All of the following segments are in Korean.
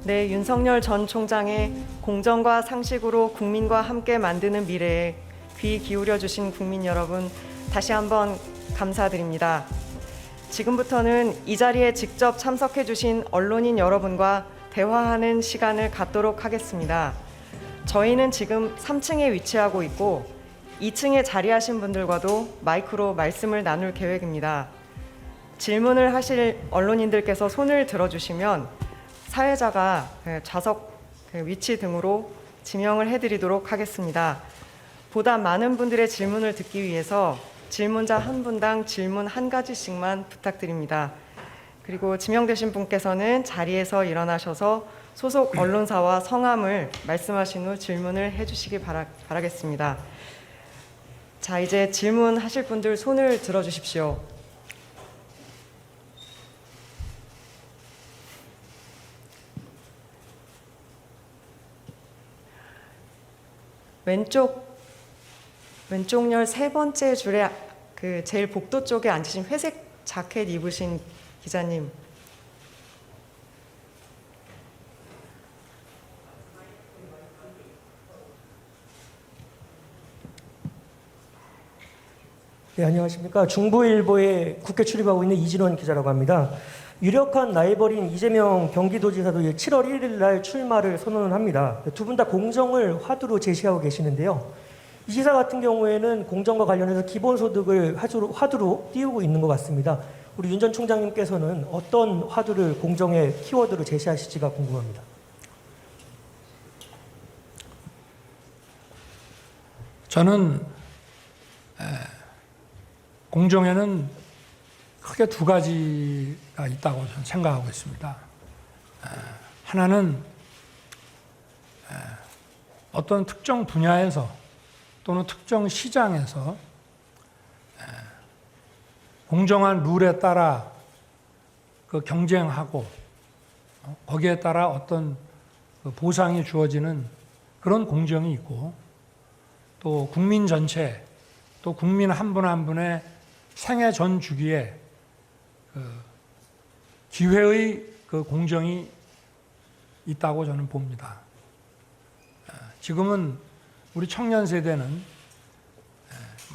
네, 윤석열 전 총장의 공정과 상식으로 국민과 함께 만드는 미래에 귀 기울여 주신 국민 여러분, 다시 한번 감사드립니다. 지금부터는 이 자리에 직접 참석해 주신 언론인 여러분과 대화하는 시간을 갖도록 하겠습니다. 저희는 지금 3층에 위치하고 있고 2층에 자리하신 분들과도 마이크로 말씀을 나눌 계획입니다. 질문을 하실 언론인들께서 손을 들어주시면 사회자가 좌석 위치 등으로 지명을 해드리도록 하겠습니다. 보다 많은 분들의 질문을 듣기 위해서 질문자 한 분당 질문 한 가지씩만 부탁드립니다. 그리고 지명되신 분께서는 자리에서 일어나셔서 소속 언론사와 성함을 말씀하신 후 질문을 해주시기 바라겠습니다. 자, 이제 질문하실 분들 손을 들어주십시오. 왼쪽 열 세 번째 줄에 제일 복도 쪽에 앉으신 회색 자켓 입으신 기자님. 네, 안녕하십니까. 중부일보에 국회 출입하고 있는 이진원 기자라고 합니다. 유력한 라이벌인 이재명 경기도지사도 7월 1일 날 출마를 선언을 합니다. 두 분 다 공정을 화두로 제시하고 계시는데요. 이 지사 같은 경우에는 공정과 관련해서 기본소득을 화두로 띄우고 있는 것 같습니다. 우리 윤 전 총장님께서는 어떤 화두를 공정의 키워드로 제시하실지가 궁금합니다. 저는 공정에는 크게 두 가지가 있다고 저는 생각하고 있습니다. 하나는 어떤 특정 분야에서 또는 특정 시장에서 공정한 룰에 따라 그 경쟁하고 거기에 따라 어떤 보상이 주어지는 그런 공정이 있고, 또 국민 전체, 또 국민 한 분 한 분의 생애 전 주기에 기회의 공정이 있다고 저는 봅니다. 지금은 우리 청년 세대는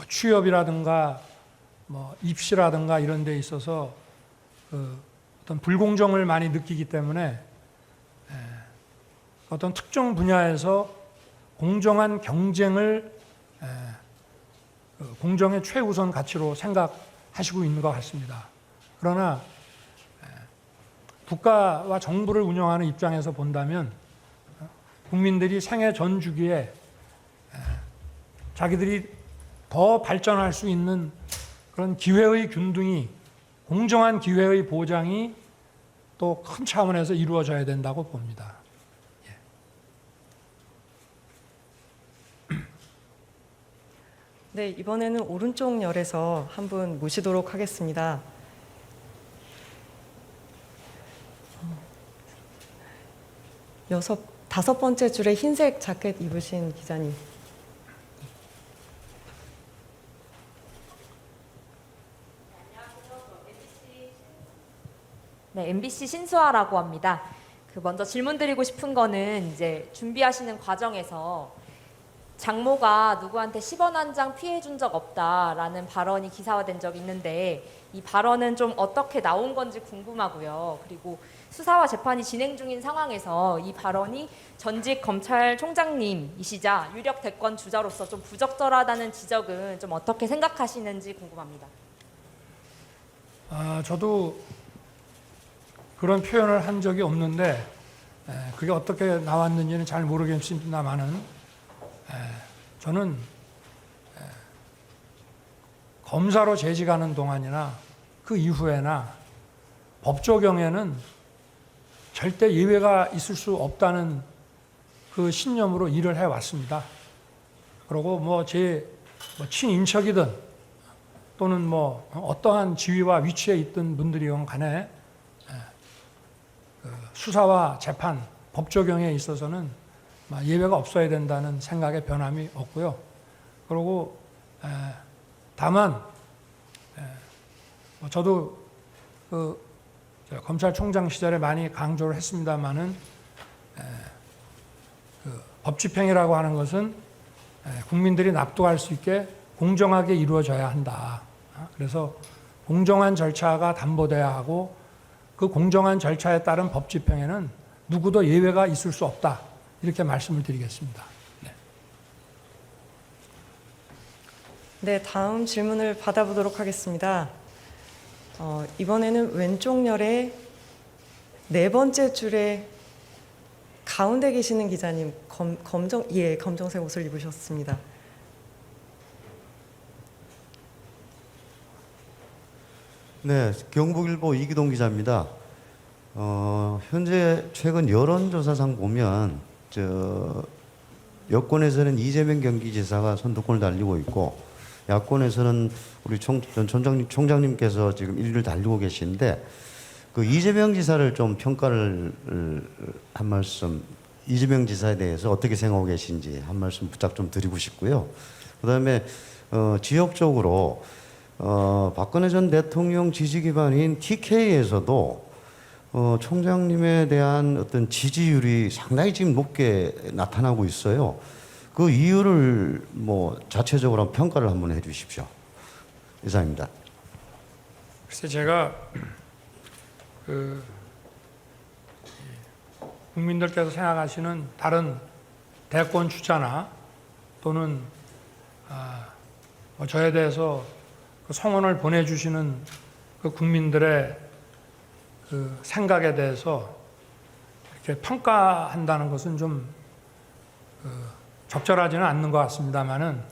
취업이라든가 입시라든가 이런 데 있어서 어떤 불공정을 많이 느끼기 때문에 어떤 특정 분야에서 공정한 경쟁을 공정의 최우선 가치로 생각하시고 있는 것 같습니다. 그러나 국가와 정부를 운영하는 입장에서 본다면 국민들이 생애 전 주기에 자기들이 더 발전할 수 있는 그런 기회의 균등이, 공정한 기회의 보장이 또 큰 차원에서 이루어져야 된다고 봅니다. 네, 이번에는 오른쪽 열에서 한 분 모시도록 하겠습니다. 다섯 번째 줄에 흰색 자켓 입으신 기자님. 네, MBC 신수아라고 합니다. 먼저 질문드리고 싶은 거는 이제 준비하시는 과정에서 장모가 누구한테 10원 한 장 피해 준 적 없다라는 발언이 기사화된 적이 있는데, 이 발언은 좀 어떻게 나온 건지 궁금하고요. 그리고 수사와 재판이 진행 중인 상황에서 이 발언이 전직 검찰총장님이시자 유력 대권 주자로서 좀 부적절하다는 지적은 좀 어떻게 생각하시는지 궁금합니다. 저도 그런 표현을 한 적이 없는데 그게 어떻게 나왔는지는 잘 모르겠습니다만은 저는 검사로 재직하는 동안이나 그 이후에나 법 적용에는 절대 예외가 있을 수 없다는 그 신념으로 일을 해왔습니다. 그리고 제 친인척이든 또는 어떠한 지위와 위치에 있던 분들이건 간에 수사와 재판, 법 적용에 있어서는 예외가 없어야 된다는 생각에 변함이 없고요. 그리고 다만 저도 검찰총장 시절에 많이 강조를 했습니다마는 법 집행이라고 하는 것은 국민들이 납득할 수 있게 공정하게 이루어져야 한다. 그래서 공정한 절차가 담보돼야 하고 그 공정한 절차에 따른 법 집행에는 누구도 예외가 있을 수 없다. 이렇게 말씀을 드리겠습니다. 네. 네, 다음 질문을 받아보도록 하겠습니다. 이번에는 왼쪽 열의 네 번째 줄에 가운데 계시는 기자님 검정색 옷을 입으셨습니다. 네, 경북일보 이기동 기자입니다. 현재 최근 여론조사상 보면 여권에서는 이재명 경기지사가 선두권을 달리고 있고 야권에서는 우리 총장님께서 지금 1위를 달리고 계신데 그 이재명 지사를 좀 평가를 한 말씀, 이재명 지사에 대해서 어떻게 생각하고 계신지 한 말씀 부탁 좀 드리고 싶고요. 그다음에 지역적으로 박근혜 전 대통령 지지 기반인 TK에서도 총장님에 대한 어떤 지지율이 상당히 지금 높게 나타나고 있어요. 그 이유를 뭐 자체적으로 평가를 한번 해주십시오. 이상입니다. 글쎄 제가 국민들께서 생각하시는 다른 대권 주자나 또는 저에 대해서 그 성원을 보내주시는 그 국민들의 그 생각에 대해서 이렇게 평가한다는 것은 좀 적절하지는 않는 것 같습니다만은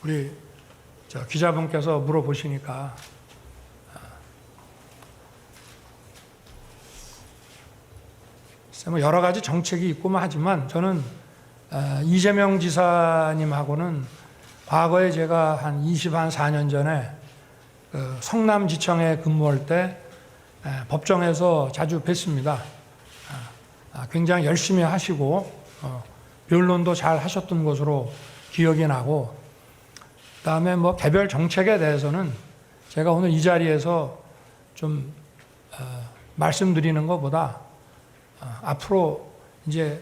우리 기자분께서 물어보시니까 뭐 여러 가지 정책이 있고 하지만 저는 이재명 지사님하고는 과거에 제가 한 24년 전에 그 성남지청에 근무할 때 법정에서 자주 뵀습니다. 굉장히 열심히 하시고 변론도 잘 하셨던 것으로 기억이 나고 그다음에 뭐 개별 정책에 대해서는 제가 오늘 이 자리에서 좀 말씀드리는 것보다 앞으로 이제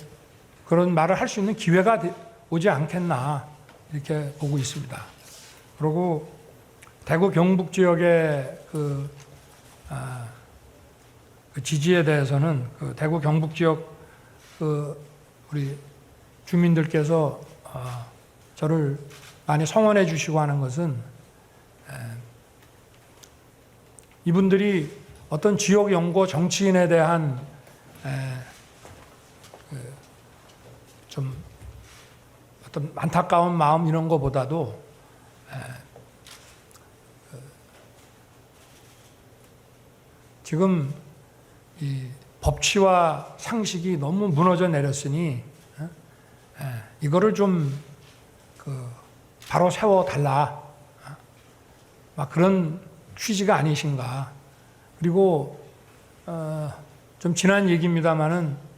그런 말을 할 수 있는 기회가 오지 않겠나 이렇게 보고 있습니다. 그리고 대구 경북 지역의 그 지지에 대해서는 그 대구 경북 지역 그 우리 주민들께서 저를 많이 성원해 주시고 하는 것은 이분들이 어떤 지역 연구 정치인에 대한 좀 어떤 안타까운 마음 이런 것보다도 지금 이 법치와 상식이 너무 무너져 내렸으니 이거를 좀 바로 세워 달라 막 그런 취지가 아니신가. 그리고 좀 지난 얘기입니다만은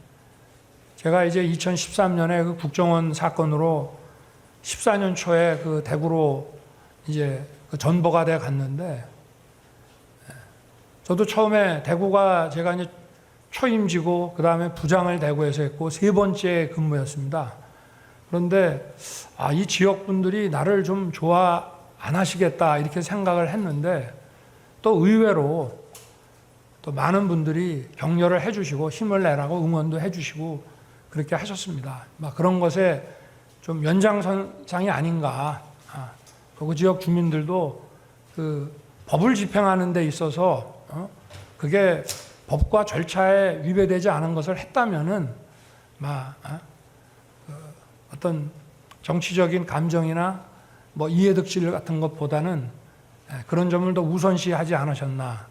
제가 이제 2013년에 그 국정원 사건으로 14년 초에 그 대구로 이제 그 전보가 돼 갔는데 저도 처음에 대구가 제가 이제 초임지고 그 다음에 부장을 대구에서 했고 세 번째 근무였습니다. 그런데 이 지역 분들이 나를 좀 좋아 안 하시겠다 이렇게 생각을 했는데 또 의외로 또 많은 분들이 격려를 해주시고 힘을 내라고 응원도 해주시고 그렇게 하셨습니다. 막 그런 것에 좀 연장선상이 아닌가. 그 지역 주민들도 그 법을 집행하는 데 있어서 그게 법과 절차에 위배되지 않은 것을 했다면은 어떤 정치적인 감정이나 뭐 이해득실 같은 것보다는 그런 점을 더 우선시하지 않으셨나.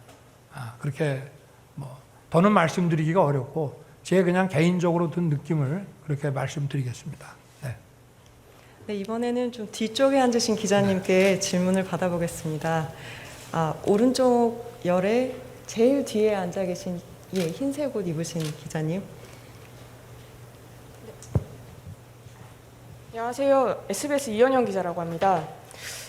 그렇게 뭐 더는 말씀드리기가 어렵고 제 그냥 개인적으로 든 느낌을 그렇게 말씀드리겠습니다. 네. 네, 이번에는 좀 뒤쪽에 앉으신 기자님께 질문을 받아보겠습니다. 오른쪽 열에 제일 뒤에 앉아 계신 흰색 옷 입으신 기자님. 안녕하세요. SBS 이현영 기자라고 합니다.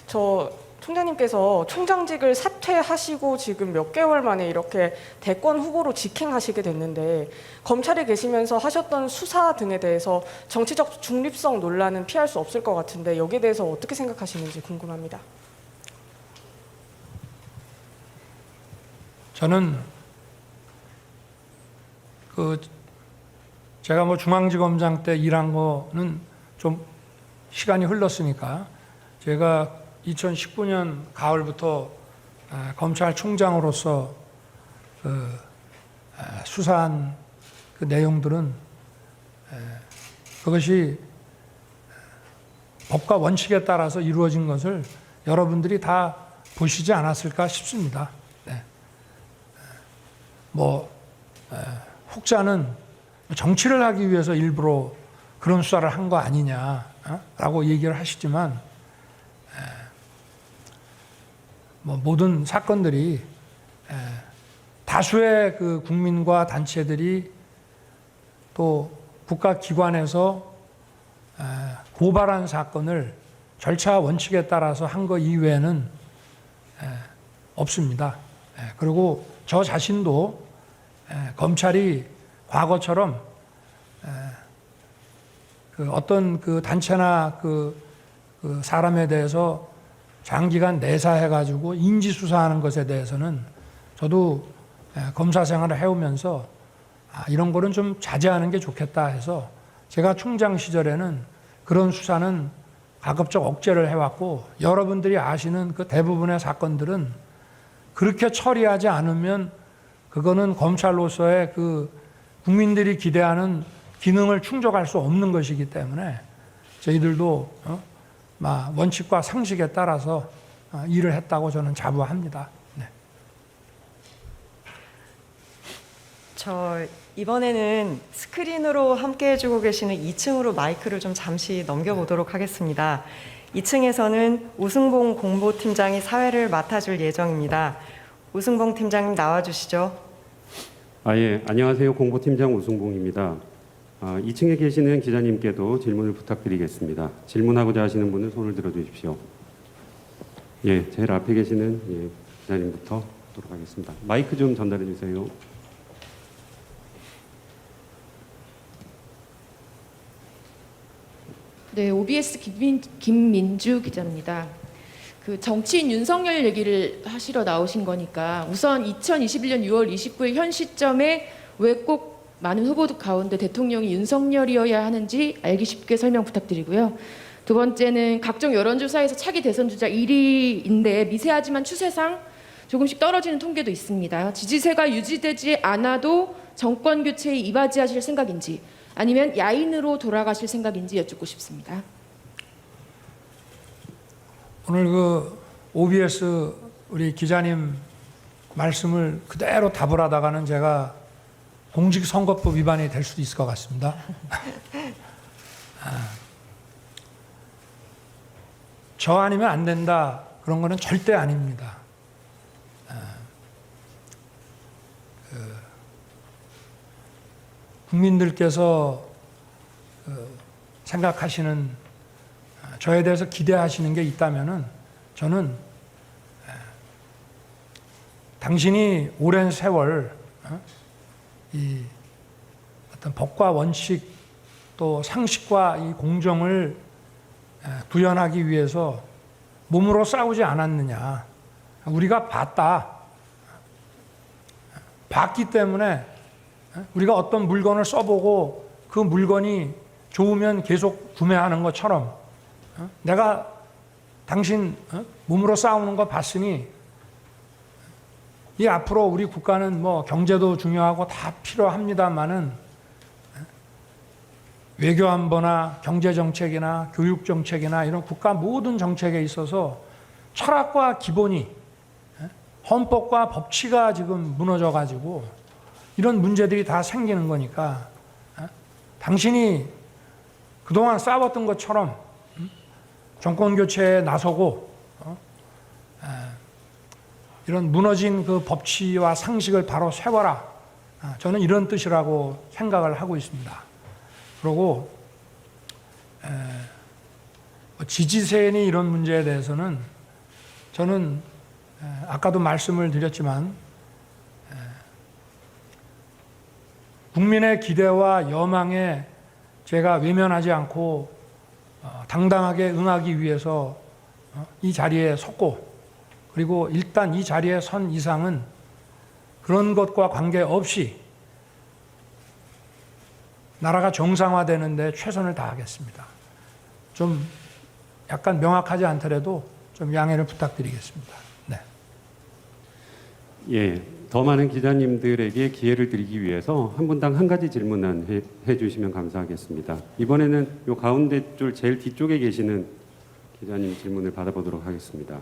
저 총장님께서 총장직을 사퇴하시고 지금 몇 개월 만에 이렇게 대권 후보로 직행하시게 됐는데 검찰에 계시면서 하셨던 수사 등에 대해서 정치적 중립성 논란은 피할 수 없을 것 같은데 여기에 대해서 어떻게 생각하시는지 궁금합니다. 저는 제가 뭐 중앙지검장 때 일한 거는 좀 시간이 흘렀으니까 제가 2019년 가을부터 검찰총장으로서 수사한 그 내용들은 그것이 법과 원칙에 따라서 이루어진 것을 여러분들이 다 보시지 않았을까 싶습니다. 네. 혹자는 정치를 하기 위해서 일부러 그런 수사를 한 거 아니냐라고 얘기를 하시지만 모든 사건들이 다수의 그 국민과 단체들이 또 국가기관에서 고발한 사건을 절차 원칙에 따라서 한 거 이외에는 없습니다. 그리고 저 자신도 검찰이 과거처럼 어떤 그 단체나 그 사람에 대해서 장기간 내사해가지고 인지수사하는 것에 대해서는 저도 검사 생활을 해오면서 이런 거는 좀 자제하는 게 좋겠다 해서 제가 총장 시절에는 그런 수사는 가급적 억제를 해왔고 여러분들이 아시는 그 대부분의 사건들은 그렇게 처리하지 않으면 그거는 검찰로서의 그 국민들이 기대하는 기능을 충족할 수 없는 것이기 때문에 저희들도 원칙과 상식에 따라서 일을 했다고 저는 자부합니다. 네. 저 이번에는 스크린으로 함께 해주고 계시는 2층으로 마이크를 좀 잠시 넘겨보도록 하겠습니다. 2층에서는 우승봉 공보팀장이 사회를 맡아줄 예정입니다. 우승봉 팀장님 나와주시죠. 예, 안녕하세요. 공보팀장 우승봉입니다. 2층에 계시는 기자님께도 질문을 부탁드리겠습니다. 질문하고자 하시는 분은 손을 들어주십시오. 예, 제일 앞에 계시는 기자님부터 하도록 하겠습니다. 마이크 좀 전달해 주세요. 네, OBS 김민주 기자입니다. 그 정치인 윤석열 얘기를 하시러 나오신 거니까 우선 2021년 6월 29일 현 시점에 왜 꼭 많은 후보들 가운데 대통령이 윤석열이어야 하는지 알기 쉽게 설명 부탁드리고요. 두 번째는 각종 여론조사에서 차기 대선 주자 1위인데 미세하지만 추세상 조금씩 떨어지는 통계도 있습니다. 지지세가 유지되지 않아도 정권 교체에 이바지하실 생각인지 아니면 야인으로 돌아가실 생각인지 여쭙고 싶습니다. 오늘 그 OBS 우리 기자님 말씀을 그대로 답을 하다가는 제가 공직선거법 위반이 될 수도 있을 것 같습니다. 저 아니면 안 된다 그런 거는 절대 아닙니다. 국민들께서 생각하시는 저에 대해서 기대하시는 게 있다면은 저는 당신이 오랜 세월 이 어떤 법과 원칙 또 상식과 이 공정을 구현하기 위해서 몸으로 싸우지 않았느냐. 우리가 봤기 때문에 우리가 어떤 물건을 써보고 그 물건이 좋으면 계속 구매하는 것처럼 내가 당신 몸으로 싸우는 거 봤으니 이 앞으로 우리 국가는 뭐 경제도 중요하고 다 필요합니다만은 외교 안보나 경제 정책이나 교육 정책이나 이런 국가 모든 정책에 있어서 철학과 기본이 헌법과 법치가 지금 무너져 가지고 이런 문제들이 다 생기는 거니까 당신이 그동안 싸웠던 것처럼 정권 교체에 나서고 이런 무너진 그 법치와 상식을 바로 세워라. 저는 이런 뜻이라고 생각을 하고 있습니다. 그리고 지지세니 이런 문제에 대해서는 저는 아까도 말씀을 드렸지만 국민의 기대와 여망에 제가 외면하지 않고 당당하게 응하기 위해서 이 자리에 섰고, 그리고 일단 이 자리에 선 이상은 그런 것과 관계없이 나라가 정상화되는데 최선을 다하겠습니다. 좀 약간 명확하지 않더라도 좀 양해를 부탁드리겠습니다. 네. 예, 더 많은 기자님들에게 기회를 드리기 위해서 한 분당 한 가지 질문만 해주시면 감사하겠습니다. 이번에는 요 가운데 줄 제일 뒤쪽에 계시는 기자님 질문을 받아보도록 하겠습니다.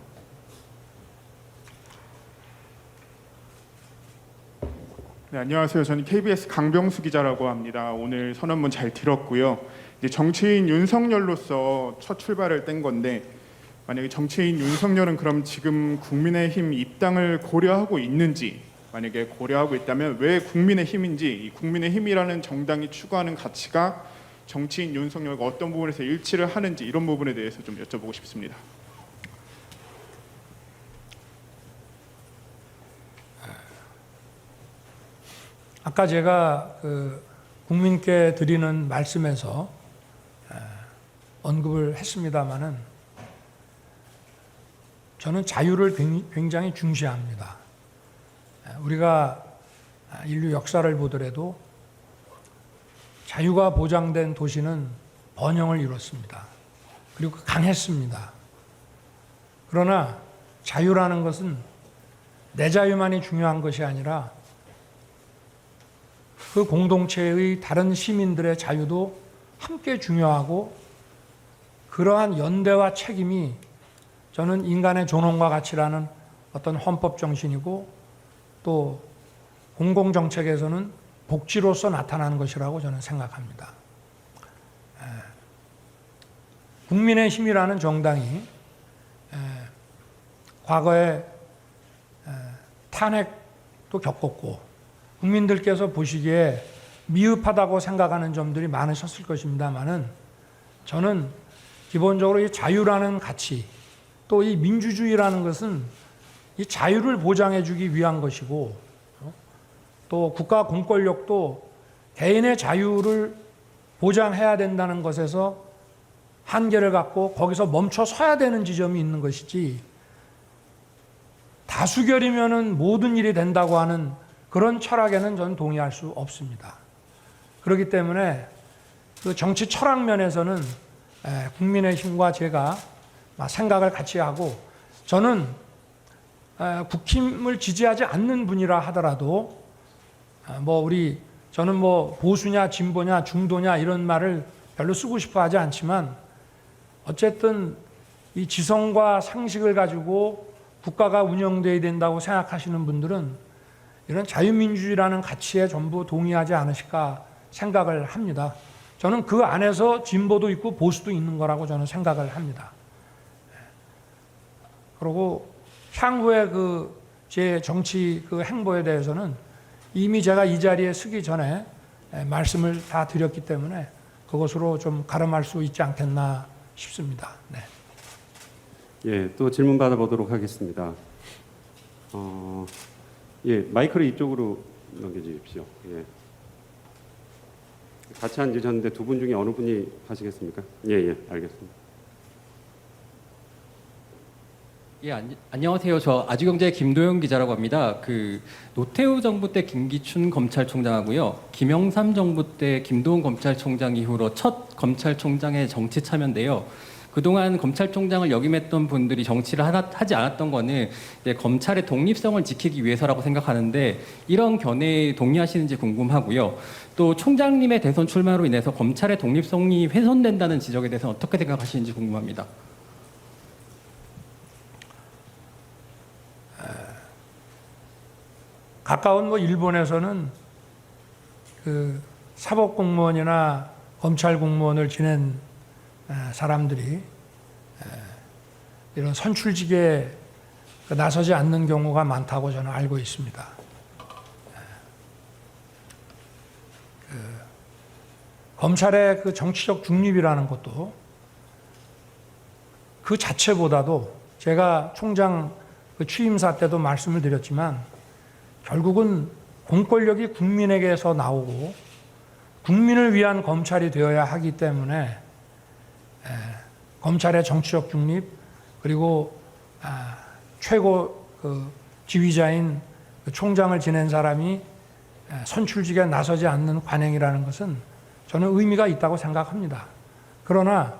네, 안녕하세요. 저는 KBS 강병수 기자라고 합니다. 오늘 선언문 잘 들었고요. 이제 정치인 윤석열로서 첫 출발을 뗀 건데, 만약에 정치인 윤석열은 그럼 지금 국민의힘 입당을 고려하고 있는지, 만약에 고려하고 있다면 왜 국민의힘인지, 이 국민의힘이라는 정당이 추구하는 가치가 정치인 윤석열과 어떤 부분에서 일치를 하는지, 이런 부분에 대해서 좀 여쭤보고 싶습니다. 아까 제가 국민께 드리는 말씀에서 언급을 했습니다마는 저는 자유를 굉장히 중시합니다. 우리가 인류 역사를 보더라도 자유가 보장된 도시는 번영을 이뤘습니다. 그리고 강했습니다. 그러나 자유라는 것은 내 자유만이 중요한 것이 아니라 그 공동체의 다른 시민들의 자유도 함께 중요하고, 그러한 연대와 책임이 저는 인간의 존엄과 가치라는 어떤 헌법 정신이고, 또 공공정책에서는 복지로서 나타나는 것이라고 저는 생각합니다. 국민의힘이라는 정당이 과거에 탄핵도 겪었고, 국민들께서 보시기에 미흡하다고 생각하는 점들이 많으셨을 것입니다만은, 저는 기본적으로 이 자유라는 가치, 또 이 민주주의라는 것은 이 자유를 보장해 주기 위한 것이고, 또 국가 공권력도 개인의 자유를 보장해야 된다는 것에서 한계를 갖고 거기서 멈춰 서야 되는 지점이 있는 것이지, 다수결이면은 모든 일이 된다고 하는 그런 철학에는 저는 동의할 수 없습니다. 그렇기 때문에 그 정치 철학 면에서는 국민의힘과 제가 생각을 같이 하고, 저는 국힘을 지지하지 않는 분이라 하더라도 저는 보수냐 진보냐 중도냐 이런 말을 별로 쓰고 싶어 하지 않지만, 어쨌든 이 지성과 상식을 가지고 국가가 운영돼야 된다고 생각하시는 분들은 이런 자유민주주의라는 가치에 전부 동의하지 않으실까 생각을 합니다. 저는 그 안에서 진보도 있고 보수도 있는 거라고 저는 생각을 합니다. 그리고 향후에 제 정치 행보에 대해서는 이미 제가 이 자리에 서기 전에 말씀을 다 드렸기 때문에 그것으로 좀 가름할 수 있지 않겠나 싶습니다. 네. 예, 또 질문 받아보도록 하겠습니다. 예, 마이크를 이쪽으로 넘겨주십시오. 예. 같이 앉으셨는데 두 분 중에 어느 분이 하시겠습니까? 예, 알겠습니다. 예, 안녕하세요. 저 아주경제 김도영 기자라고 합니다. 노태우 정부 때 김기춘 검찰총장하고요, 김영삼 정부 때 김도훈 검찰총장 이후로 첫 검찰총장의 정치 참여인데요. 그동안 검찰총장을 역임했던 분들이 정치를 하지 않았던 거는 검찰의 독립성을 지키기 위해서라고 생각하는데, 이런 견해에 동의하시는지 궁금하고요. 또 총장님의 대선 출마로 인해서 검찰의 독립성이 훼손된다는 지적에 대해서 어떻게 생각하시는지 궁금합니다. 가까운 일본에서는 사법공무원이나 검찰공무원을 지낸 사람들이 이런 선출직에 나서지 않는 경우가 많다고 저는 알고 있습니다. 검찰의 정치적 중립이라는 것도 그 자체보다도 제가 총장 그 취임사 때도 말씀을 드렸지만 결국은 공권력이 국민에게서 나오고 국민을 위한 검찰이 되어야 하기 때문에 검찰의 정치적 중립 그리고 최고 그 지휘자인 그 총장을 지낸 사람이 선출직에 나서지 않는 관행이라는 것은 저는 의미가 있다고 생각합니다. 그러나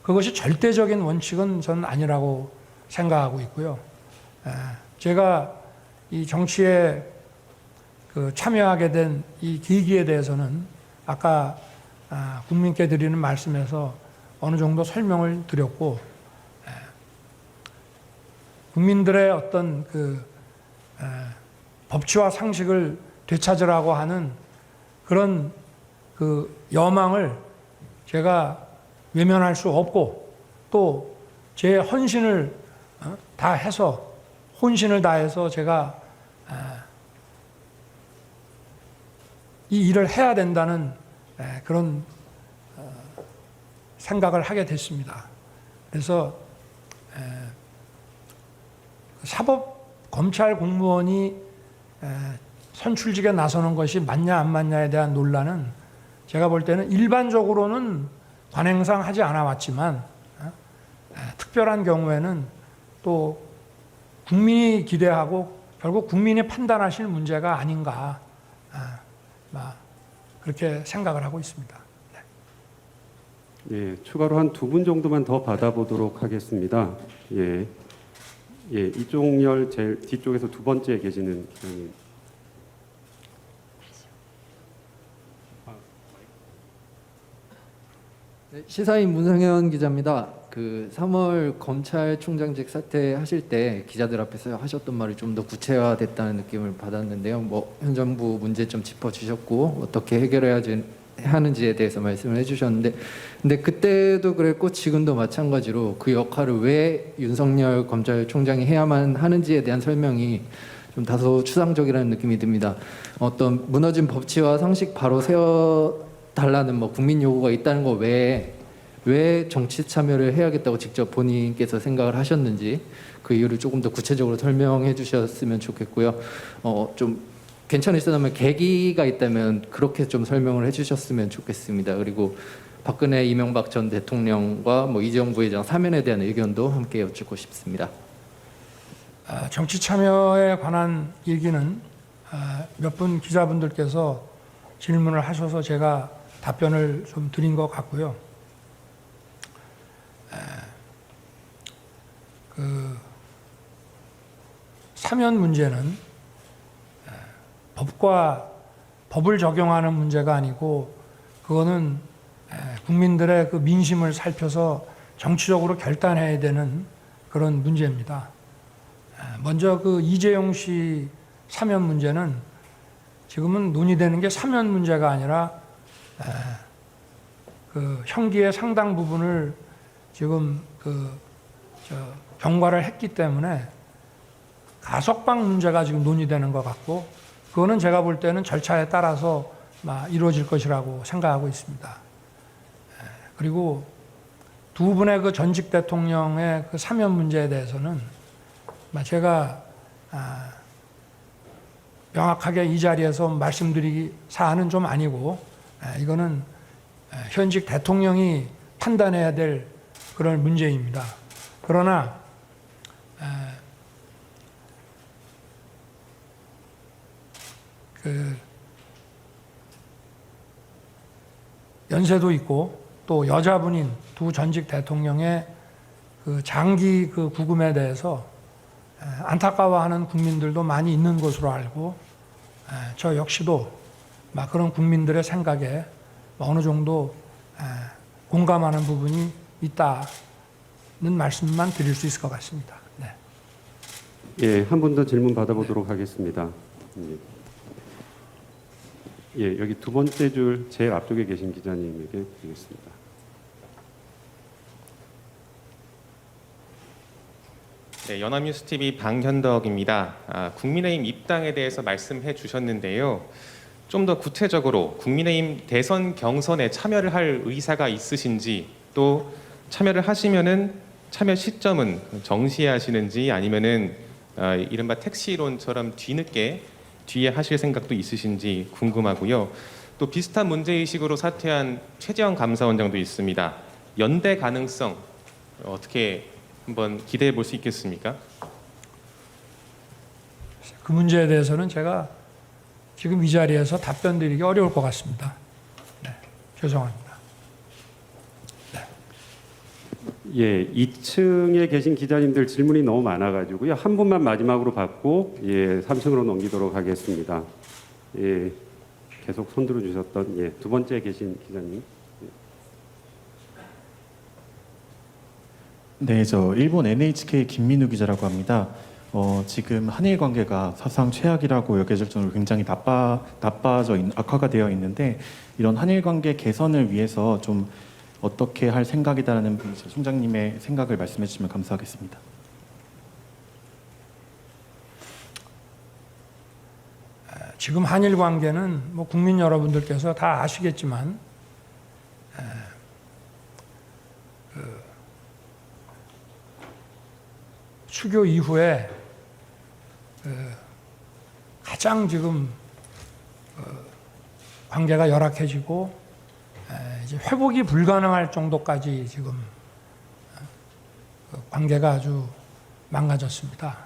그것이 절대적인 원칙은 저는 아니라고 생각하고 있고요. 제가 이 정치에 그 참여하게 된 이 계기에 대해서는 아까 국민께 드리는 말씀에서 어느 정도 설명을 드렸고, 국민들의 어떤 그 법치와 상식을 되찾으라고 하는 그런 그 여망을 제가 외면할 수 없고, 또 제 헌신을 다 해서 혼신을 다해서 제가 이 일을 해야 된다는 그런 생각을 하게 됐습니다. 그래서 사법 검찰 공무원이 선출직에 나서는 것이 맞냐 안 맞냐에 대한 논란은 제가 볼 때는 일반적으로는 관행상 하지 않아 왔지만 특별한 경우에는 또 국민이 기대하고 결국 국민이 판단하실 문제가 아닌가 그렇게 생각을 하고 있습니다. 예, 추가로 한 2분 정도만 더 받아보도록 하겠습니다. 예, 이쪽 열 제일 뒤쪽에서 두 번째 계시는 기자님. 네, 시사인 문성현 기자입니다. 그 3월 검찰총장직 사퇴하실 때 기자들 앞에서 하셨던 말이 좀 더 구체화됐다는 느낌을 받았는데요. 뭐 현 정부 문제점 짚어주셨고 어떻게 해결해야 하는지에 대해서 말씀을 해주셨는데, 근데 그때도 그랬고 지금도 마찬가지로 그 역할을 왜 윤석열 검찰총장이 해야만 하는지에 대한 설명이 좀 다소 추상적이라는 느낌이 듭니다. 어떤 무너진 법치와 상식 바로 세워달라는 뭐 국민 요구가 있다는 거 외에 왜 정치 참여를 해야겠다고 직접 본인께서 생각을 하셨는지 그 이유를 조금 더 구체적으로 설명해 주셨으면 좋겠고요. 좀 괜찮으시다면 계기가 있다면 그렇게 좀 설명을 해주셨으면 좋겠습니다. 그리고 박근혜, 이명박 전 대통령과 뭐 이재용 부회장 사면에 대한 의견도 함께 여쭙고 싶습니다. 정치 참여에 관한 얘기는 몇 분 기자분들께서 질문을 하셔서 제가 답변을 좀 드린 것 같고요. 그 사면 문제는 법을 적용하는 문제가 아니고 그거는 국민들의 그 민심을 살펴서 정치적으로 결단해야 되는 그런 문제입니다. 먼저 그 이재용 씨 사면 문제는 지금은 논의되는 게 사면 문제가 아니라 그 형기의 상당 부분을 지금 경과를 했기 때문에 가석방 문제가 지금 논의되는 것 같고, 그거는 제가 볼 때는 절차에 따라서 이루어질 것이라고 생각하고 있습니다. 그리고 두 분의 그 전직 대통령의 그 사면 문제에 대해서는 제가 명확하게 이 자리에서 말씀드리기 사안은 좀 아니고, 이거는 현직 대통령이 판단해야 될 그런 문제입니다. 그러나 그 연세도 있고 또 여자분인 두 전직 대통령의 그 장기 그 구금에 대해서 안타까워하는 국민들도 많이 있는 것으로 알고, 저 역시도 그런 국민들의 생각에 어느 정도 공감하는 부분이 있다는 말씀만 드릴 수 있을 것 같습니다. 네. 예, 한 분 더 질문 받아보도록 하겠습니다. 예, 여기 두 번째 줄 제일 앞쪽에 계신 기자님에게 드리겠습니다. 네, 연합뉴스TV 방현덕입니다. 국민의힘 입당에 대해서 말씀해 주셨는데요. 좀 더 구체적으로 국민의힘 대선 경선에 참여를 할 의사가 있으신지, 또 참여를 하시면은 참여 시점은 정시하시는지 아니면은 이른바 택시론처럼 뒤에 하실 생각도 있으신지 궁금하고요. 또 비슷한 문제의식으로 사퇴한 최재형 감사원장도 있습니다. 연대 가능성 어떻게 한번 기대해 볼 수 있겠습니까? 그 문제에 대해서는 제가 지금 이 자리에서 답변 드리기 어려울 것 같습니다. 네, 죄송합니다. 예, 2층에 계신 기자님들 질문이 너무 많아가지고요. 한 분만 마지막으로 받고 3층으로 넘기도록 하겠습니다. 예, 계속 손 들어주셨던 두 번째 계신 기자님. 네, 저 일본 NHK 김민우 기자라고 합니다. 지금 한일 관계가 사상 최악이라고 여겨질 정도로 굉장히 악화가 되어 있는데 이런 한일 관계 개선을 위해서 좀 어떻게 할 생각이다라는 총장님의 생각을 말씀해 주시면 감사하겠습니다. 지금 한일 관계는 뭐 국민 여러분들께서 다 아시겠지만 수교 이후에 가장 지금 관계가 열악해지고 이제 회복이 불가능할 정도까지 지금 관계가 아주 망가졌습니다.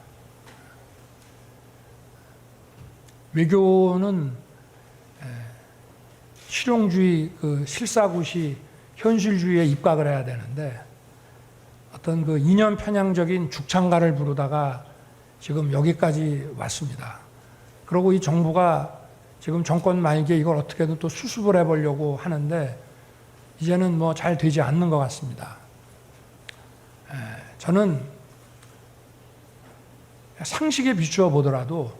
외교는 실용주의, 실사구시, 현실주의에 입각을 해야 되는데 어떤 그 이념 편향적인 죽창가를 부르다가 지금 여기까지 왔습니다. 그리고 이 정부가 지금 정권 말기에 이걸 어떻게든 또 수습을 해보려고 하는데 이제는 뭐 잘 되지 않는 것 같습니다. 저는 상식에 비추어 보더라도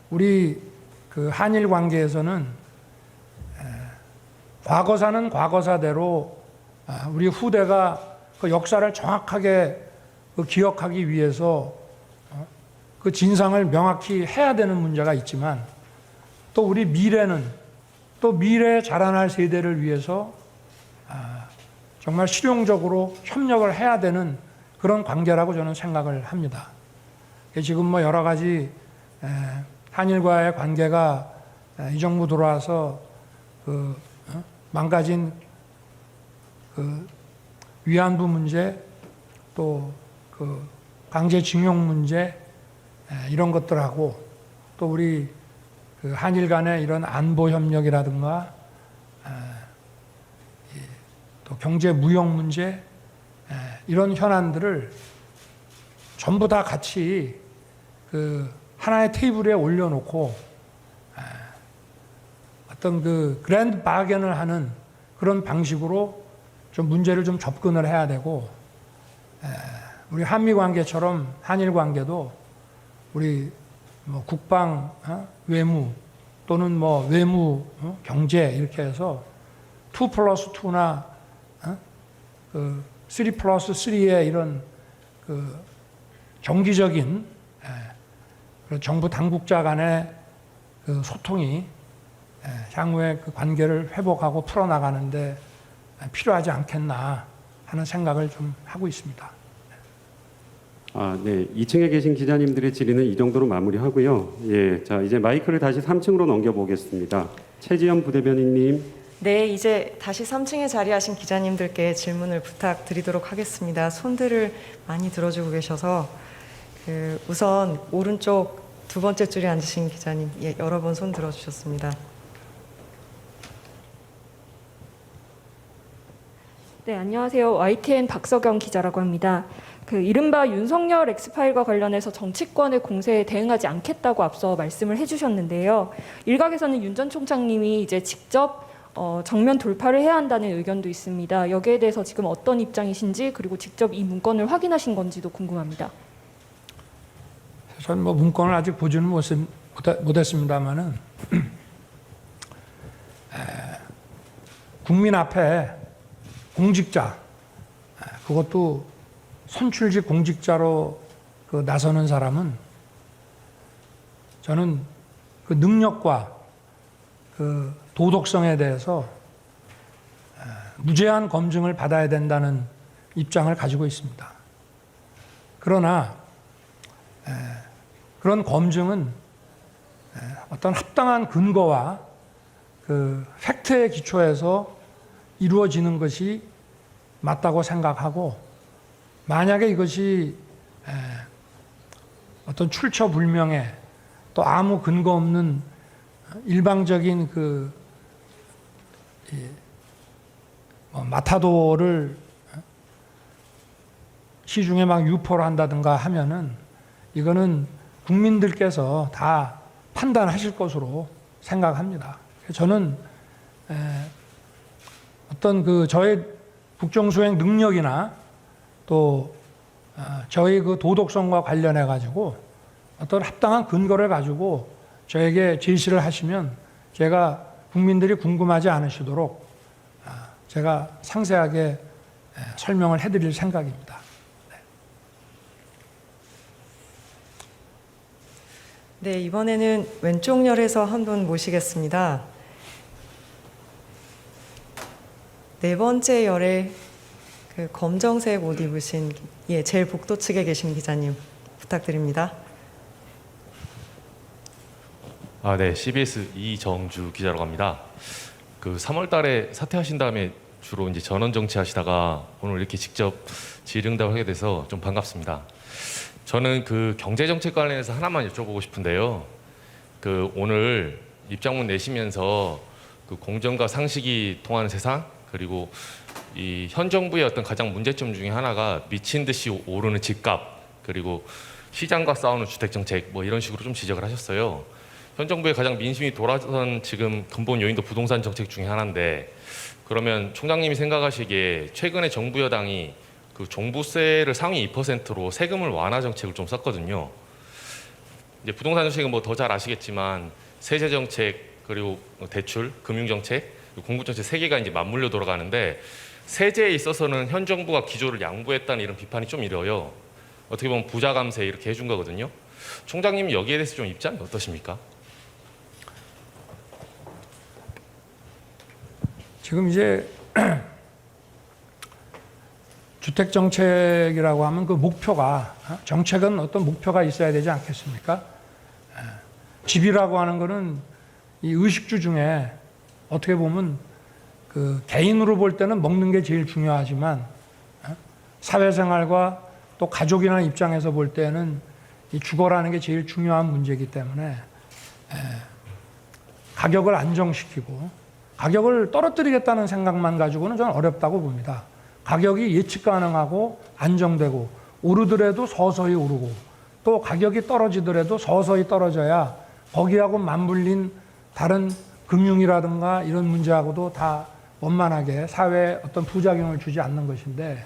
우리 그 한일 관계에서는 과거사는 과거사대로 우리 후대가 그 역사를 정확하게 기억하기 위해서 그 진상을 명확히 해야 되는 문제가 있지만 또 우리 미래는 또 미래에 자라날 세대를 위해서 정말 실용적으로 협력을 해야 되는 그런 관계라고 저는 생각을 합니다. 지금 뭐 여러 가지 한일과의 관계가 이 정부 들어와서 망가진 위안부 문제 또 강제징용 문제 이런 것들하고 또 우리 한일 간의 이런 안보 협력이라든가 또 경제 무역 문제 이런 현안들을 전부 다 같이 하나의 테이블에 올려놓고 어떤 그랜드 바겐을 하는 그런 방식으로 좀 문제를 좀 접근을 해야 되고 우리 한미 관계처럼 한일 관계도 우리 뭐 국방, 외무 또는 뭐 외무, 경제 이렇게 해서 2+2나 3+3의 이런 정기적인 정부 당국자 간의 소통이 향후에 관계를 회복하고 풀어나가는데 필요하지 않겠나 하는 생각을 좀 하고 있습니다. 네. 2층에 계신 기자님들의 질의는 이 정도로 마무리하고요. 자, 이제 마이크를 다시 3층으로 넘겨보겠습니다. 최지연 부대변인님. 네, 이제 다시 3층에 자리하신 기자님들께 질문을 부탁드리도록 하겠습니다. 손들을 많이 들어주고 계셔서 우선 오른쪽 두 번째 줄에 앉으신 기자님 여러 번 손 들어주셨습니다. 네, 안녕하세요. YTN 박서경 기자라고 합니다. 이른바 윤석열 엑스파일과 관련해서 정치권의 공세에 대응하지 않겠다고 앞서 말씀을 해주셨는데요. 일각에서는 윤 전 총장님이 이제 직접 정면 돌파를 해야 한다는 의견도 있습니다. 여기에 대해서 지금 어떤 입장이신지 그리고 직접 이 문건을 확인하신 건지도 궁금합니다. 저는 뭐 문건을 아직 보지는 못했습니다만은 국민 앞에 공직자, 그것도 선출직 공직자로 나서는 사람은 저는 능력과 도덕성에 대해서 무제한 검증을 받아야 된다는 입장을 가지고 있습니다. 그러나 그런 검증은 어떤 합당한 근거와 그 팩트에 기초해서 이루어지는 것이 맞다고 생각하고, 만약에 이것이 어떤 출처불명의 또 아무 근거 없는 일방적인 그 마타도를 시중에 막 유포를 한다든가 하면은 이거는 국민들께서 다 판단하실 것으로 생각합니다. 저는 어떤 그 저의 국정수행 능력이나 또 저희 그 도덕성과 관련해 가지고 어떤 합당한 근거를 가지고 저에게 제시를 하시면 제가 국민들이 궁금하지 않으시도록 제가 상세하게 설명을 해드릴 생각입니다. 네, 이번에는 왼쪽 열에서 한 분 모시겠습니다. 네 번째 열에 그 검정색 옷 입으신 제일 복도 측에 계신 기자님 부탁드립니다. 네, CBS 이정주 기자라고 합니다. 그 3월 달에 사퇴하신 다음에 주로 이제 전원 정치하시다가 오늘 이렇게 직접 질의응답을 하게 돼서 좀 반갑습니다. 저는 그 경제 정책 관련해서 하나만 여쭤보고 싶은데요. 그 오늘 입장문 내시면서 그 공정과 상식이 통하는 세상, 그리고 이 현 정부의 어떤 가장 문제점 중에 하나가 미친 듯이 오르는 집값, 그리고 시장과 싸우는 주택 정책, 뭐 이런 식으로 좀 지적을 하셨어요. 현 정부의 가장 민심이 돌아선 지금 근본 요인도 부동산 정책 중에 하나인데, 그러면 총장님이 생각하시기에 최근에 정부 여당이 그 종부세를 상위 2%로 세금을 완화 정책을 좀 썼거든요. 이제 부동산 정책은 뭐 더 잘 아시겠지만 세제 정책, 그리고 대출, 금융 정책, 공급 정책 세 개가 이제 맞물려 돌아가는데, 세제에 있어서는 현 정부가 기조를 양보했다는 이런 비판이 좀 일어요. 어떻게 보면 부자 감세 이렇게 해준 거거든요. 총장님 여기에 대해서 좀 입장이 어떠십니까? 지금 이제 주택 정책이라고 하면 그 목표가, 정책은 어떤 목표가 있어야 되지 않겠습니까? 집이라고 하는 거는 이 의식주 중에 어떻게 보면 그 개인으로 볼 때는 먹는 게 제일 중요하지만 사회생활과 또 가족이라는 입장에서 볼 때는 이 주거라는 게 제일 중요한 문제이기 때문에 가격을 안정시키고 가격을 떨어뜨리겠다는 생각만 가지고는 저는 어렵다고 봅니다. 가격이 예측 가능하고 안정되고 오르더라도 서서히 오르고 또 가격이 떨어지더라도 서서히 떨어져야 거기하고 맞물린 다른 금융이라든가 이런 문제하고도 다 원만하게 사회에 어떤 부작용을 주지 않는 것인데,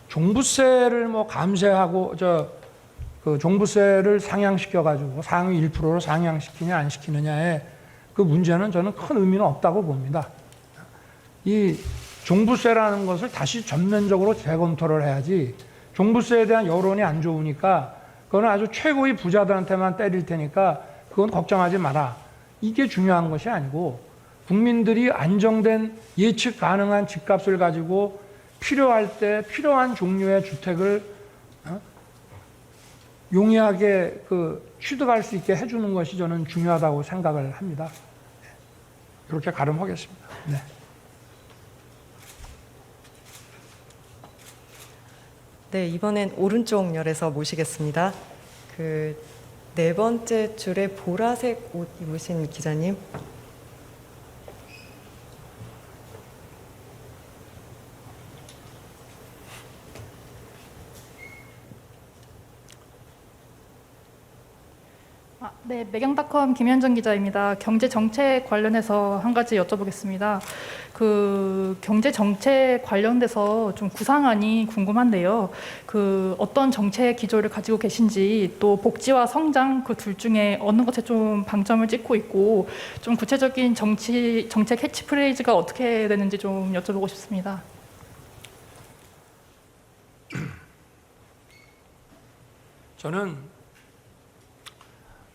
종부세를 뭐 감세하고 그 종부세를 상향시켜 가지고 상위 1%로 상향시키냐 안 시키느냐의 그 문제는 저는 큰 의미는 없다고 봅니다. 이 종부세라는 것을 다시 전면적으로 재검토를 해야지, 종부세에 대한 여론이 안 좋으니까 그거는 아주 최고의 부자들한테만 때릴 테니까 그건 걱정하지 마라, 이게 중요한 것이 아니고, 국민들이 안정된 예측 가능한 집값을 가지고 필요할 때 필요한 종류의 주택을 용이하게 취득할 수 있게 해주는 것이 저는 중요하다고 생각을 합니다. 이렇게 가름하겠습니다. 네. 네, 이번엔 오른쪽 열에서 모시겠습니다. 그 네 번째 줄에 보라색 옷 입으신 기자님. 네, 매경닷컴 김현정 기자입니다. 경제 정책 관련해서 한 가지 여쭤보겠습니다. 그 경제 정책 관련돼서 좀 구상안이 궁금한데요. 그 어떤 정책 기조를 가지고 계신지, 또 복지와 성장 그 둘 중에 어느 것에 좀 방점을 찍고 있고, 좀 구체적인 정책 캐치프레이즈가 어떻게 되는지 좀 여쭤보고 싶습니다. 저는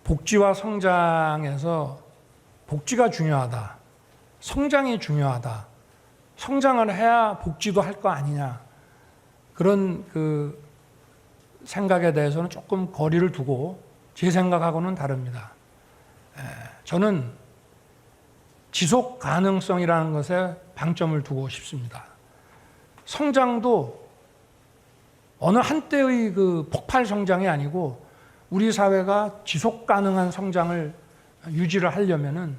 복지와 성장에서 복지가 중요하다, 성장이 중요하다, 성장을 해야 복지도 할 거 아니냐, 그런 그 생각에 대해서는 조금 거리를 두고 제 생각하고는 다릅니다. 저는 지속 가능성이라는 것에 방점을 두고 싶습니다. 성장도 어느 한때의 그 폭발 성장이 아니고 우리 사회가 지속 가능한 성장을 유지를 하려면은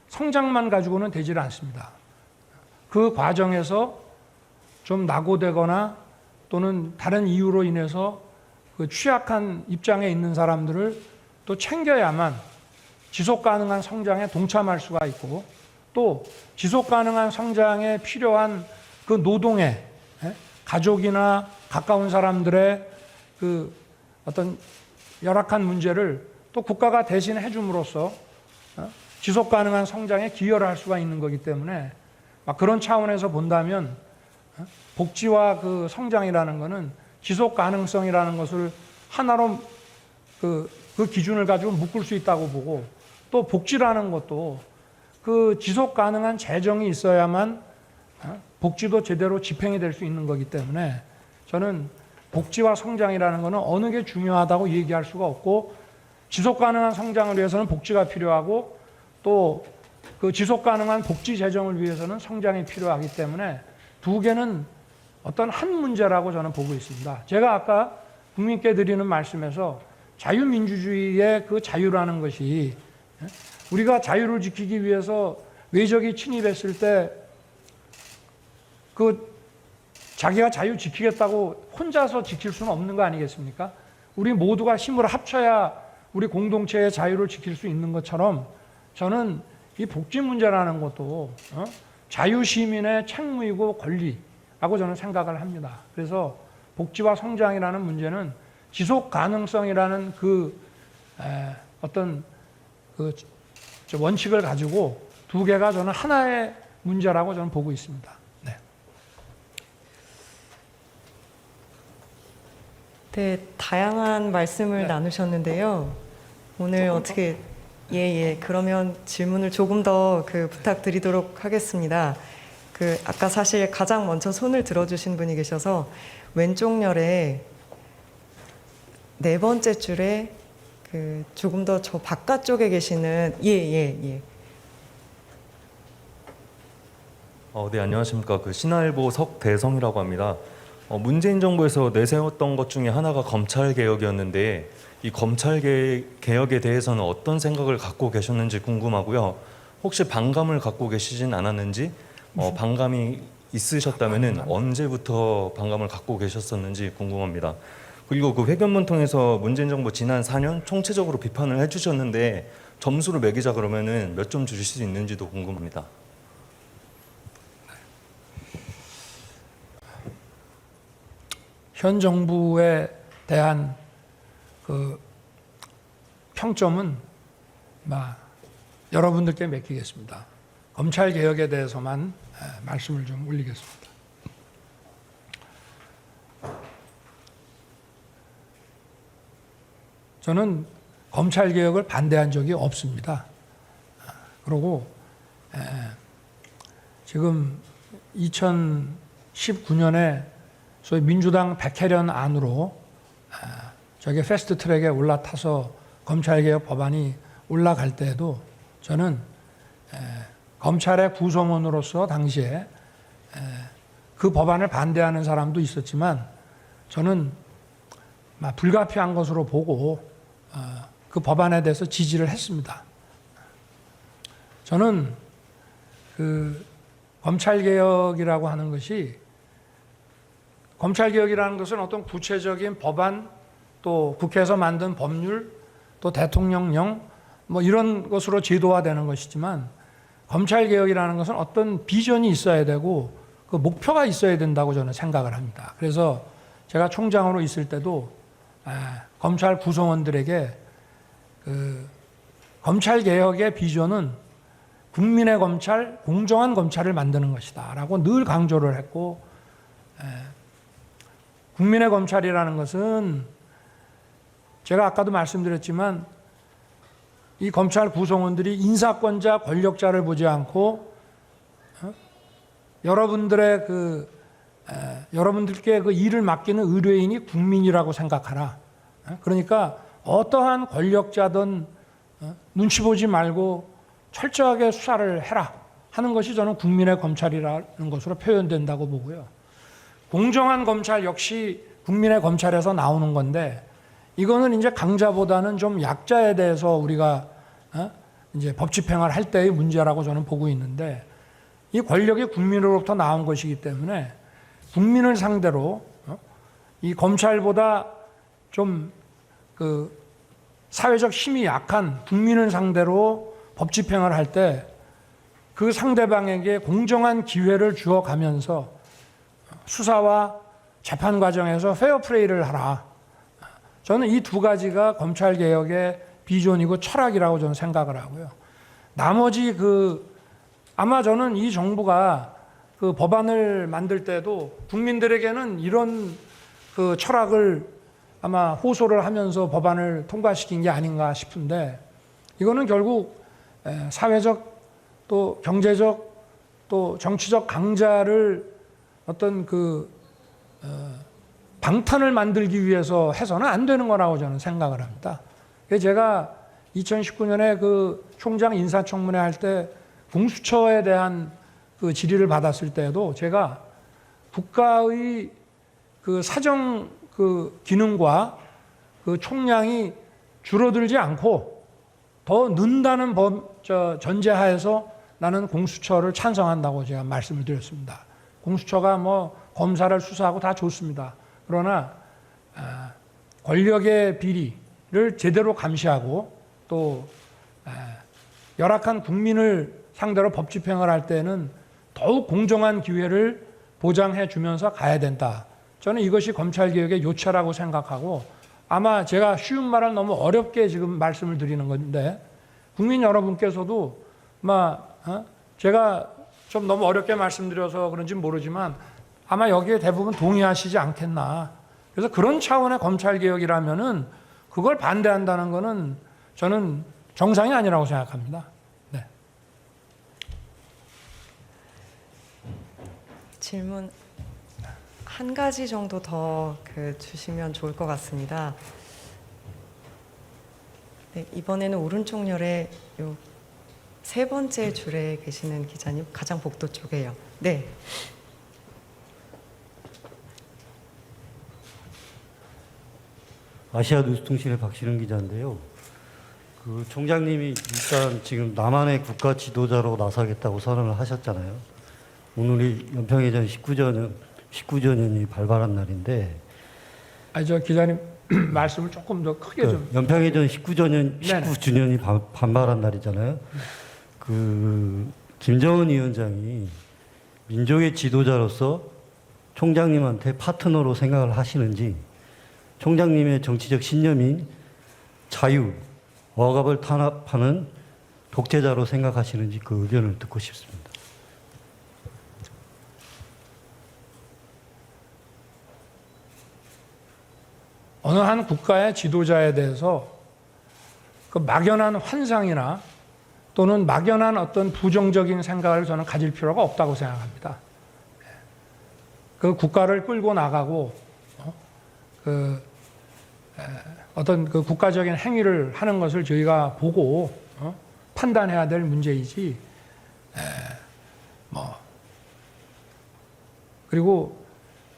성장만 가지고는 되질 않습니다. 그 과정에서 좀 낙오되거나 또는 다른 이유로 인해서 그 취약한 입장에 있는 사람들을 또 챙겨야만 지속 가능한 성장에 동참할 수가 있고, 또 지속 가능한 성장에 필요한 그 노동에 가족이나 가까운 사람들의 그 어떤 열악한 문제를 또 국가가 대신 해줌으로써 지속 가능한 성장에 기여를 할 수가 있는 거기 때문에 그런 차원에서 본다면 복지와 그 성장이라는 것은 지속 가능성이라는 것을 하나로 그 기준을 가지고 묶을 수 있다고 보고, 또 복지라는 것도 그 지속 가능한 재정이 있어야만 복지도 제대로 집행이 될 수 있는 거기 때문에 저는 복지와 성장이라는 것은 어느 게 중요하다고 얘기할 수가 없고, 지속 가능한 성장을 위해서는 복지가 필요하고 또 그 지속 가능한 복지 재정을 위해서는 성장이 필요하기 때문에 두 개는 어떤 한 문제라고 저는 보고 있습니다. 제가 아까 국민께 드리는 말씀에서 자유민주주의의 그 자유라는 것이, 우리가 자유를 지키기 위해서 외적이 침입했을 때 그 자기가 자유 지키겠다고 혼자서 지킬 수는 없는 거 아니겠습니까? 우리 모두가 힘을 합쳐야 우리 공동체의 자유를 지킬 수 있는 것처럼 저는 이 복지 문제라는 것도 자유시민의 책무이고 권리라고 저는 생각을 합니다. 그래서 복지와 성장이라는 문제는 지속 가능성이라는 그 어떤 그 원칙을 가지고 두 개가 저는 하나의 문제라고 저는 보고 있습니다. 네. 네, 다양한 말씀을 나누셨는데요. 오늘 어떻게 그러면 질문을 조금 더 부탁드리도록 하겠습니다. 아까 사실 가장 먼저 손을 들어주신 분이 계셔서 왼쪽 열에 네 번째 줄에 조금 더 저 바깥쪽에 계시는 네, 안녕하십니까. 신화일보 석대성이라고 합니다. 문재인 정부에서 내세웠던 것 중에 하나가 검찰개혁이었는데 이 검찰개혁에 대해서는 어떤 생각을 갖고 계셨는지 궁금하고요. 혹시 반감을 갖고 계시진 않았는지, 반감이 있으셨다면 언제부터 반감을 갖고 계셨었는지 궁금합니다. 그리고 그 회견문 통해서 문재인 정부 지난 4년 총체적으로 비판을 해주셨는데 점수를 매기자 그러면은 몇 점 주실 수 있는지도 궁금합니다. 현 정부에 대한 그 평점은 여러분들께 맡기겠습니다. 검찰 개혁에 대해서만 말씀을 좀 올리겠습니다. 저는 검찰 개혁을 반대한 적이 없습니다. 그리고 지금 2019년에 소위 민주당 백혜련 안으로 저게 패스트 트랙에 올라타서 검찰개혁 법안이 올라갈 때에도 저는 검찰의 구성원으로서 당시에 그 법안을 반대하는 사람도 있었지만 저는 불가피한 것으로 보고 그 법안에 대해서 지지를 했습니다. 저는 그 검찰개혁이라고 하는 것이, 검찰개혁이라는 것은 어떤 구체적인 법안, 또 국회에서 만든 법률, 또 대통령령 이런 것으로 제도화되는 것이지만, 검찰개혁이라는 것은 어떤 비전이 있어야 되고 그 목표가 있어야 된다고 저는 생각을 합니다. 그래서 제가 총장으로 있을 때도 검찰 구성원들에게 그 검찰개혁의 비전은 국민의 검찰, 공정한 검찰을 만드는 것이다 라고 늘 강조를 했고, 국민의 검찰이라는 것은 제가 아까도 말씀드렸지만 이 검찰 구성원들이 인사권자, 권력자를 보지 않고 여러분들의 그 여러분들께 그 일을 맡기는 의뢰인이 국민이라고 생각하라. 그러니까 어떠한 권력자든 눈치 보지 말고 철저하게 수사를 해라 하는 것이 저는 국민의 검찰이라는 것으로 표현된다고 보고요. 공정한 검찰 역시 국민의 검찰에서 나오는 건데 이거는 이제 강자보다는 좀 약자에 대해서 우리가 이제 법 집행을 할 때의 문제라고 저는 보고 있는데 이 권력이 국민으로부터 나온 것이기 때문에 국민을 상대로 이 검찰보다 좀 그 사회적 힘이 약한 국민을 상대로 법 집행을 할 때 그 상대방에게 공정한 기회를 주어가면서 수사와 재판 과정에서 페어플레이를 하라. 저는 이 두 가지가 검찰개혁의 비전이고 철학이라고 저는 생각을 하고요. 나머지 아마 저는 이 정부가 그 법안을 만들 때도 국민들에게는 이런 그 철학을 아마 호소를 하면서 법안을 통과시킨 게 아닌가 싶은데 이거는 결국 사회적 또 경제적 또 정치적 강자를 어떤 방탄을 만들기 위해서 해서는 안 되는 거라고 저는 생각을 합니다. 제가 2019년에 그 총장 인사청문회 할 때 공수처에 대한 그 질의를 받았을 때도 제가 국가의 그 사정 그 기능과 그 총량이 줄어들지 않고 더 는다는 전제하에서 나는 공수처를 찬성한다고 제가 말씀을 드렸습니다. 공수처가 뭐 검사를 수사하고 다 좋습니다. 그러나 권력의 비리를 제대로 감시하고 또 열악한 국민을 상대로 법 집행을 할 때는 더욱 공정한 기회를 보장해 주면서 가야 된다. 저는 이것이 검찰개혁의 요체라고 생각하고 아마 제가 쉬운 말을 너무 어렵게 지금 말씀을 드리는 건데 국민 여러분께서도 제가 좀 너무 어렵게 말씀드려서 그런지 모르지만 아마 여기에 대부분 동의하시지 않겠나. 그래서 그런 차원의 검찰개혁이라면은 그걸 반대한다는 거는 저는 정상이 아니라고 생각합니다. 네. 질문 한 가지 정도 더 주시면 좋을 것 같습니다. 네, 이번에는 오른쪽 열에 요 세 번째 줄에 계시는 기자님, 가장 복도 쪽에요. 네. 아시아 뉴스통신의 박신흥 기자인데요. 그 총장님이 일단 지금 남한의 국가 지도자로 나서겠다고 선언을 하셨잖아요. 오늘이 연평해전 19주년이 발발한 날인데. 저 기자님 말씀을 조금 더 크게 좀. 연평해전 19주년이 반발한 날이잖아요. 김정은 위원장이 민족의 지도자로서 총장님한테 파트너로 생각을 하시는지, 총장님의 정치적 신념인 자유, 억압을 탄압하는 독재자로 생각하시는지 그 의견을 듣고 싶습니다. 어느 한 국가의 지도자에 대해서 그 막연한 환상이나 또는 막연한 어떤 부정적인 생각을 저는 가질 필요가 없다고 생각합니다. 그 국가를 끌고 나가고 어떤 그 국가적인 행위를 하는 것을 저희가 보고 판단해야 될 문제이지. 그리고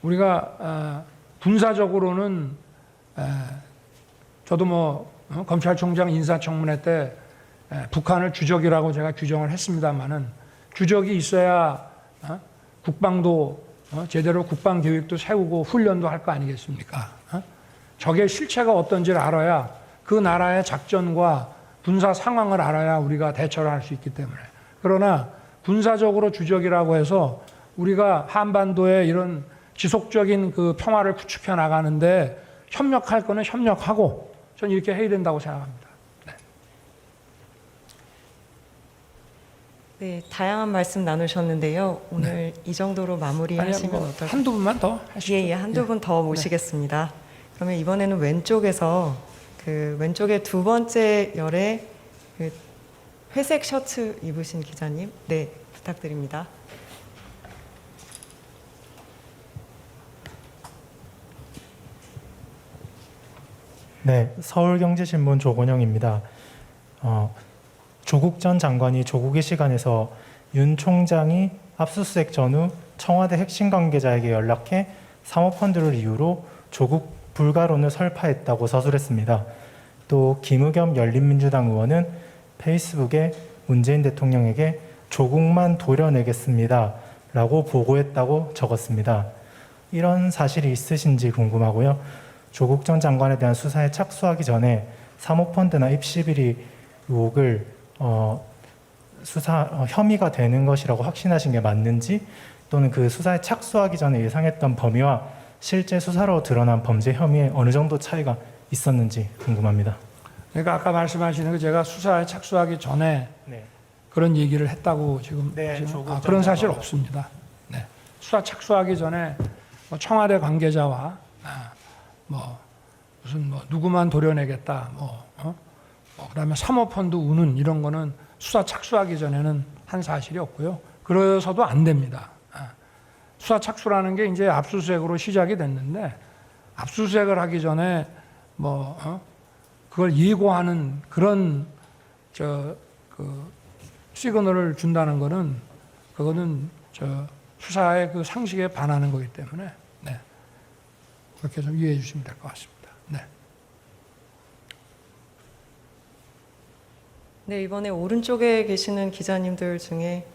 우리가 군사적으로는 저도 검찰총장 인사청문회 때 북한을 주적이라고 제가 규정을 했습니다마는 주적이 있어야 국방도 제대로 국방 계획도 세우고 훈련도 할 거 아니겠습니까? 적의 실체가 어떤지를 알아야 그 나라의 작전과 군사 상황을 알아야 우리가 대처를 할 수 있기 때문에. 그러나 군사적으로 주적이라고 해서 우리가 한반도에 이런 지속적인 그 평화를 구축해 나가는데 협력할 거는 협력하고 저는 이렇게 해야 된다고 생각합니다. 네, 다양한 말씀 나누셨는데요. 오늘 이 정도로 마무리하시면 어떨까요? 한두 분만 더 하시죠. 예, 한두 분 더 모시겠습니다. 그러면 이번에는 왼쪽에서 왼쪽에 두 번째 열에 회색 셔츠 입으신 기자님, 네, 부탁드립니다. 네, 서울경제신문 조건영입니다. 조국 전 장관이 조국의 시간에서 윤 총장이 압수수색 전후 청와대 핵심 관계자에게 연락해 사모펀드를 이유로 조국 불가론을 설파했다고 서술했습니다. 또 김의겸 열린민주당 의원은 페이스북에 문재인 대통령에게 조국만 도려내겠습니다 라고 보고했다고 적었습니다. 이런 사실이 있으신지 궁금하고요. 조국 전 장관에 대한 수사에 착수하기 전에 사모펀드나 입시비리 의혹을 혐의가 되는 것이라고 확신하신 게 맞는지, 또는 그 수사에 착수하기 전에 예상했던 범위와 실제 수사로 드러난 범죄 혐의에 어느 정도 차이가 있었는지 궁금합니다. 그러니까 아까 말씀하시는 거 제가 수사에 착수하기 전에 그런 얘기를 했다고 지금 그런 사실 없습니다. 네. 수사 착수하기 전에 뭐 청와대 관계자와 무슨 누구만 도려내겠다 그다음에 사모펀드 우는 이런 거는 수사 착수하기 전에는 한 사실이 없고요. 그래서도 안 됩니다. 수사 착수라는 게 이제 압수수색으로 시작이 됐는데, 압수수색을 하기 전에 그걸 예고하는 그런 시그널을 준다는 거는 그거는 수사의 그 상식에 반하는 거기 때문에 그렇게 좀 이해해 주시면 될 것 같습니다. 네, 이번에 오른쪽에 계시는 기자님들 중에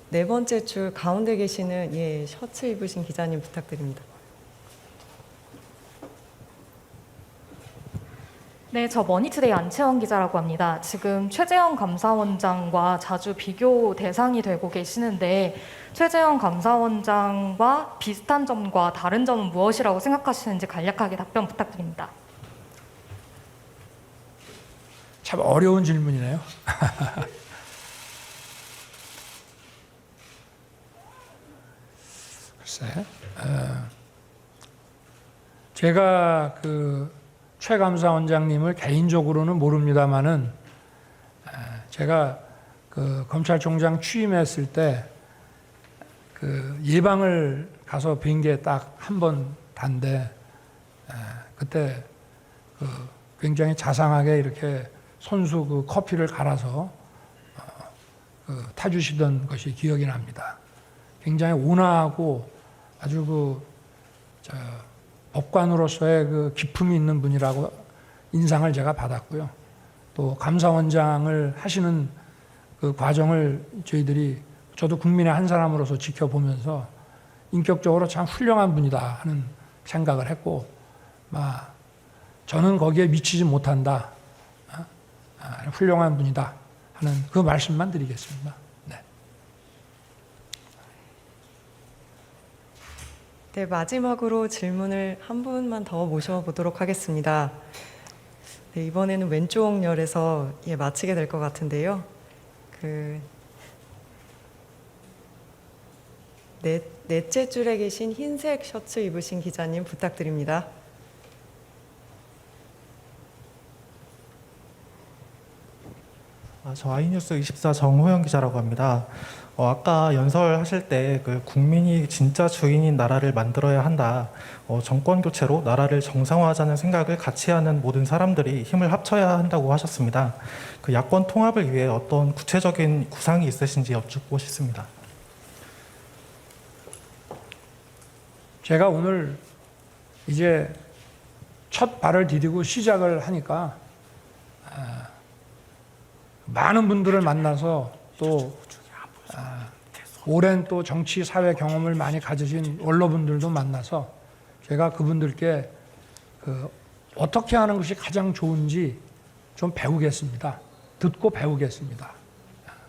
네 번째 줄 가운데 계시는 셔츠 입으신 기자님 부탁드립니다. 네, 저 머니투데이 안채원 기자라고 합니다. 지금 최재형 감사원장과 자주 비교 대상이 되고 계시는데, 최재형 감사원장과 비슷한 점과 다른 점은 무엇이라고 생각하시는지 간략하게 답변 부탁드립니다. 참 어려운 질문이네요. 글쎄, 제가 최 감사원장님을 개인적으로는 모릅니다만은 제가 검찰총장 취임했을 때 예방을 가서 뵌 게 딱 한 번 단데, 그때 굉장히 자상하게 이렇게 손수 커피를 갈아서 타주시던 것이 기억이 납니다. 굉장히 온화하고 아주 법관으로서의 기품이 있는 분이라고 인상을 제가 받았고요. 또 감사원장을 하시는 그 과정을 저도 국민의 한 사람으로서 지켜보면서 인격적으로 참 훌륭한 분이다 하는 생각을 했고, 저는 거기에 미치지 못한다, 훌륭한 분이다 하는 그 말씀만 드리겠습니다. 네, 마지막으로 질문을 한 분만 더 모셔보도록 하겠습니다. 네, 이번에는 왼쪽 열에서 마치게 될 것 같은데요. 넷째 줄에 계신 흰색 셔츠 입으신 기자님 부탁드립니다. 저 아이뉴스 24 정호영 기자라고 합니다. 아까 연설하실 때 국민이 진짜 주인인 나라를 만들어야 한다. 정권 교체로 나라를 정상화하자는 생각을 같이 하는 모든 사람들이 힘을 합쳐야 한다고 하셨습니다. 야권 통합을 위해 어떤 구체적인 구상이 있으신지 여쭙고 싶습니다. 제가 오늘 이제 첫 발을 디디고 시작을 하니까 많은 분들을 만나서 또 오랜 또 정치 사회 경험을 많이 가지신 원로분들도 만나서 제가 그분들께 어떻게 하는 것이 가장 좋은지 좀 배우겠습니다. 듣고 배우겠습니다.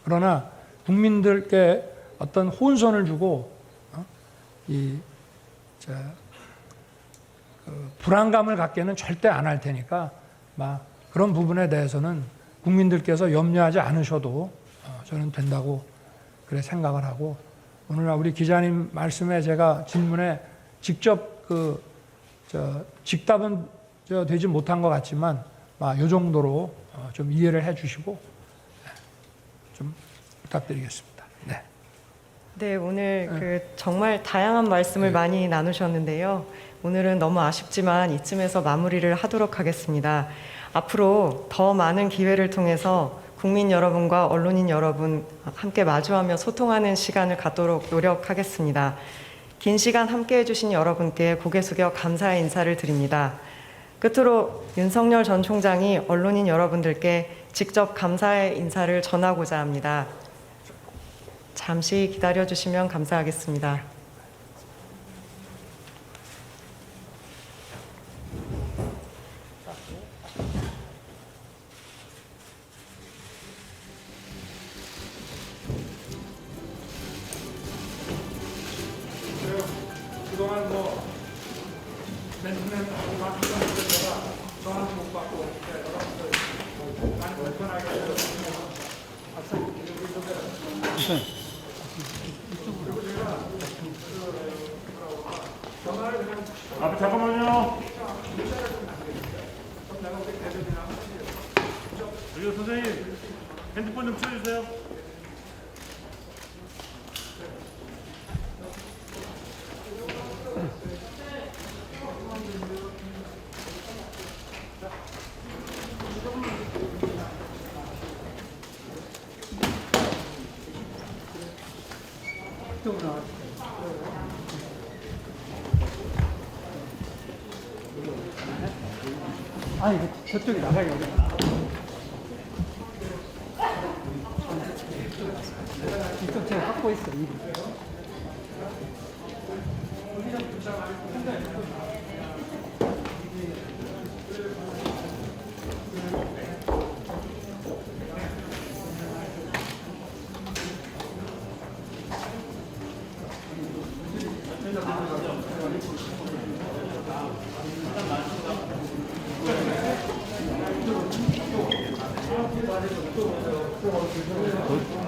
그러나 국민들께 어떤 혼선을 주고 불안감을 갖게는 절대 안 할 테니까 그런 부분에 대해서는 국민들께서 염려하지 않으셔도 저는 된다고 그래 생각을 하고, 오늘 우리 기자님 말씀에 제가 질문에 직접 직답은 되지 못한 것 같지만 이 정도로 좀 이해를 해주시고 좀 부탁드리겠습니다. 네, 오늘 정말 다양한 말씀을 많이 나누셨는데요. 오늘은 너무 아쉽지만 이쯤에서 마무리를 하도록 하겠습니다. 앞으로 더 많은 기회를 통해서 국민 여러분과 언론인 여러분 함께 마주하며 소통하는 시간을 갖도록 노력하겠습니다. 긴 시간 함께해 주신 여러분께 고개 숙여 감사의 인사를 드립니다. 끝으로 윤석열 전 총장이 언론인 여러분들께 직접 감사의 인사를 전하고자 합니다. 잠시 기다려 주시면 감사하겠습니다. 그동안 뭐 맨날 하고 제가 전화도 못 받고 여러분들 많이 불편하게 아, 잠깐만요. 여기 선생님 핸드폰 좀 치워주세요. 아니 저쪽에 나가요. 이쪽 제가 확보했어.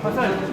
화살